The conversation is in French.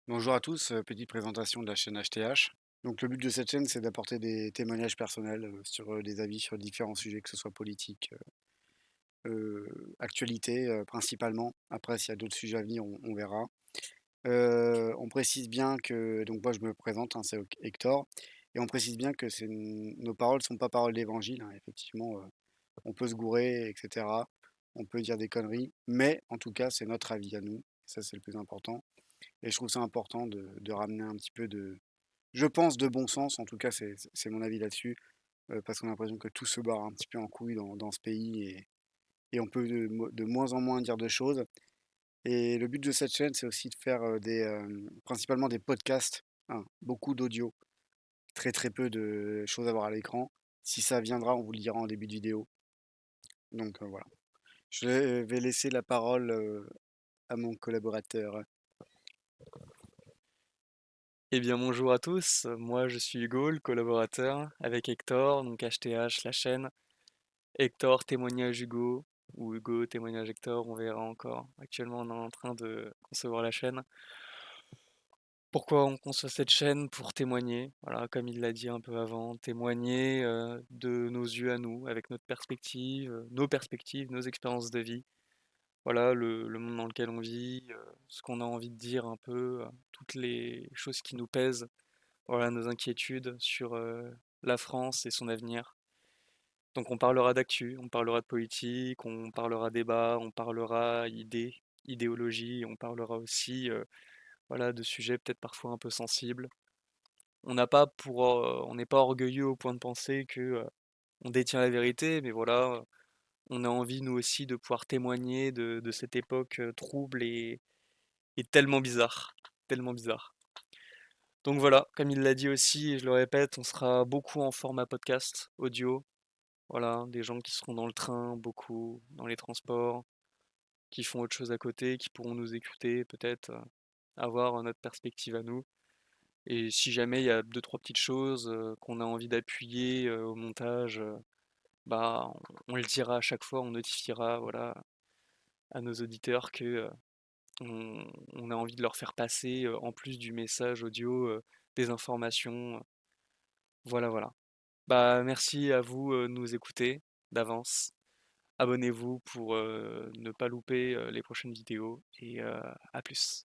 Bonjour à tous, petite présentation de la chaîne HTH. Donc le but de cette chaîne, c'est d'apporter des témoignages personnels sur des avis sur différents sujets, que ce soit politique, actualité principalement. Après, s'il y a d'autres sujets à venir, on verra. On précise bien que, donc moi je me présente, hein, c'est Hector, et on précise bien que nos paroles ne sont pas paroles d'évangile, hein. Effectivement, on peut se gourer, etc. On peut dire des conneries, mais en tout cas, c'est notre avis à nous. Ça, c'est le plus important. Et je trouve ça important de ramener un petit peu je pense, de bon sens. En tout cas, c'est mon avis là-dessus, parce qu'on a l'impression que tout se barre un petit peu en couille dans ce pays et on peut de moins en moins dire de choses. Et le but de cette chaîne, c'est aussi de faire principalement des podcasts, hein, beaucoup d'audio, très très peu de choses à voir à l'écran. Si ça viendra, on vous le dira en début de vidéo. Donc voilà. Je vais laisser la parole à mon collaborateur. Eh bien, bonjour à tous. Moi, je suis Hugo, le collaborateur avec Hector, donc HTH, la chaîne. Hector, témoignage Hugo, ou Hugo, témoignage Hector, on verra encore. Actuellement, on est en train de concevoir la chaîne. Pourquoi on conçoit cette chaîne? Pour témoigner, voilà, comme il l'a dit un peu avant, témoigner de nos yeux à nous, avec notre perspectives, nos expériences de vie. Voilà, le monde dans lequel on vit, ce qu'on a envie de dire un peu, toutes les choses qui nous pèsent. Voilà nos inquiétudes sur la France et son avenir. Donc on parlera d'actu, on parlera de politique, on parlera débat, on parlera idéologie, on parlera aussi voilà, de sujets peut-être parfois un peu sensibles. On n'est pas orgueilleux au point de penser que on détient la vérité, mais voilà, on a envie nous aussi de pouvoir témoigner de cette époque trouble et tellement bizarre, tellement bizarre. Donc voilà, comme il l'a dit aussi, et je le répète, on sera beaucoup en format podcast, audio. Voilà, des gens qui seront dans le train, beaucoup, dans les transports, qui font autre chose à côté, qui pourront nous écouter, peut-être avoir notre perspective à nous. Et si jamais il y a deux, trois petites choses qu'on a envie d'appuyer au montage, bah on le dira à chaque fois, on notifiera voilà, à nos auditeurs que on a envie de leur faire passer, en plus du message audio, des informations. Voilà, voilà. Bah, merci à vous de nous écouter d'avance. Abonnez-vous pour ne pas louper les prochaines vidéos et à plus.